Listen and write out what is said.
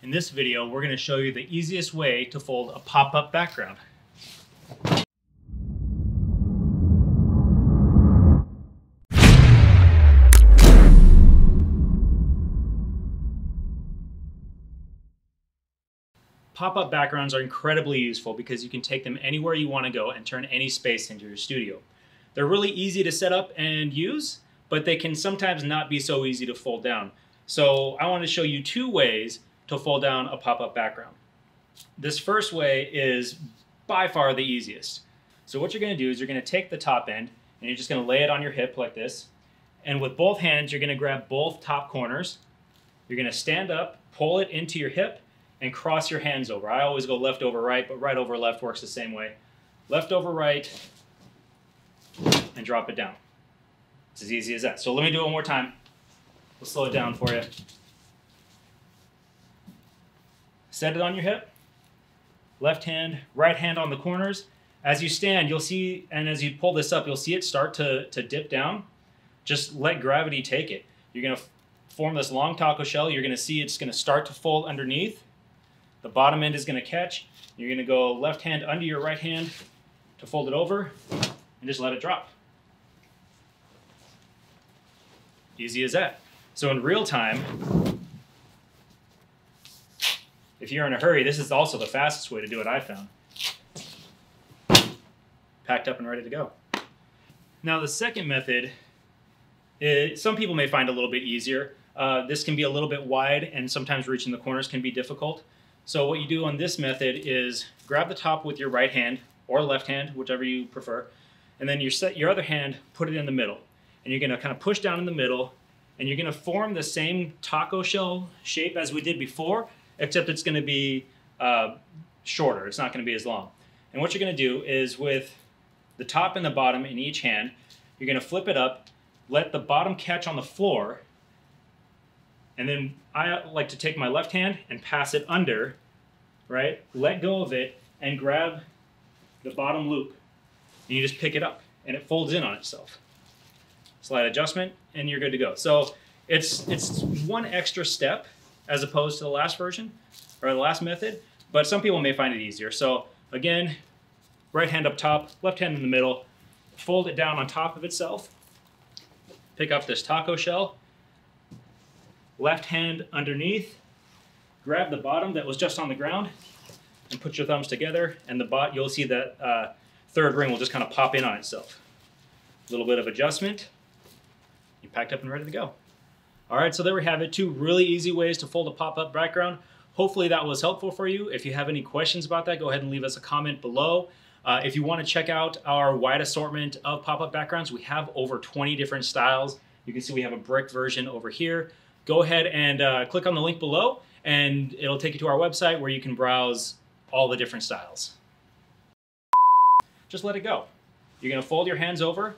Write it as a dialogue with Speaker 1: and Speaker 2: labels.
Speaker 1: In this video, we're going to show you the easiest way to fold a pop-up background. Pop-up backgrounds are incredibly useful because you can take them anywhere you want to go and turn any space into your studio. They're really easy to set up and use, but they can sometimes not be so easy to fold down. So I want to show you two ways to fold down a pop-up background. This first way is by far the easiest. So what you're going to do is you're going to take the top end and you're just going to lay it on your hip like this. And with both hands, you're going to grab both top corners. You're going to stand up, pull it into your hip, and cross your hands over. I always go left over right, but right over left works the same way. Left over right, and drop it down. It's as easy as that. So let me do it one more time. We'll slow it down for you. Set it on your hip. Left hand, right hand on the corners. As you stand, you'll see, and as you pull this up, you'll see it start to dip down. Just let gravity take it. You're going to form this long taco shell. You're going to see it's going to start to fold underneath. The bottom end is going to catch. You're going to go left hand under your right hand to fold it over and just let it drop. Easy as that. So in real time, if you're in a hurry, this is also the fastest way to do it, I found. Packed up and ready to go. Now the second method, some people may find a little bit easier. This can be a little bit wide and sometimes reaching the corners can be difficult. So what you do on this method is grab the top with your right hand or left hand, whichever you prefer, and then you set your other hand, put it in the middle. And you're going to kind of push down in the middle, and you're going to form the same taco shell shape as we did before, except it's going to be shorter. It's not going to be as long. And what you're going to do is with the top and the bottom in each hand, you're going to flip it up, let the bottom catch on the floor, and then I like to take my left hand and pass it under, right? Let go of it and grab the bottom loop. And you just pick it up and it folds in on itself. Slight adjustment and you're good to go. So it's one extra step as opposed to the last version or the last method, but some people may find it easier. So again, right hand up top, left hand in the middle, fold it down on top of itself, pick up this taco shell, left hand underneath, grab the bottom that was just on the ground and put your thumbs together, and you'll see that third ring will just kind of pop in on itself. A little bit of adjustment, you packed up and ready to go. All right, so there we have it, two really easy ways to fold a pop-up background. Hopefully that was helpful for you. If you have any questions about that, go ahead and leave us a comment below. If you want to check out our wide assortment of pop-up backgrounds, we have over 20 different styles. You can see we have a brick version over here. Go ahead and click on the link below, and it'll take you to our website where you can browse all the different styles. Just let it go. You're going to fold your hands over,